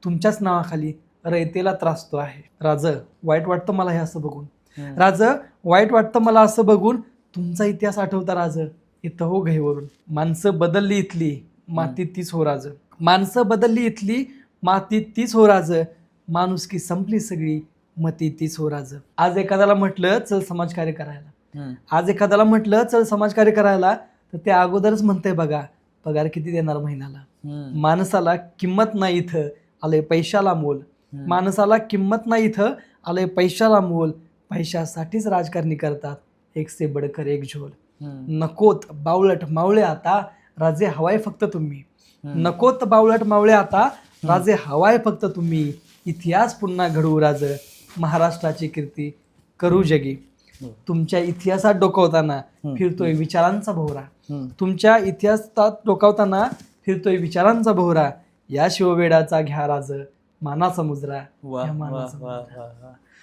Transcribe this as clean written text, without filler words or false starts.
तुमच्याच नावाखाली रयतेला त्रासतो आहे. राज, वाईट वाटतं मला हे असं बघून. राज, वाईट वाटतं मला असं बघून. तुमचा इतिहास आठवता राज, इथं हो घाईवरून. माणसं बदलली इथली, माती तीच हो राज. माणसं बदलली इथली, माती तीच हो राज. माणुसकी संपली सगळी, मती तीच हो राज. आज एखाद्याला म्हटलं चल समाजकार्य करायला, आज एखाद्याला म्हटलं चल समाजकार्य करायला, तर ते अगोदरच म्हणतंय बघा पगार किती देणार महिन्याला. माणसाला किंमत नाही इथं, आलंय पैशाला मोल. माणसाला किंमत नाही इथं, आलंय पैशाला मोल. पैशासाठीच राजकारणी करतात एक से बडकर एक झोल. नकोत बावळट मावळे आता, राजे हवाय फक्त तुम्ही. नकोत बावळट मावळे आता, राजे हवाय फक्त तुम्ही. इतिहास पुन्हा घडवू राज, महाराष्ट्राची कीर्ती करू जगी. तुमच्या इतिहासात डोकावताना फिरतोय विचारांचा भोवरा. तुमच्या इतिहासात डोकावताना फिरतोय विचारांचा भोवरा. या शिववेडाचा घ्या राज, मानाचा मुजरा. वा या वा मानाचा वा मुजरा. वा वा.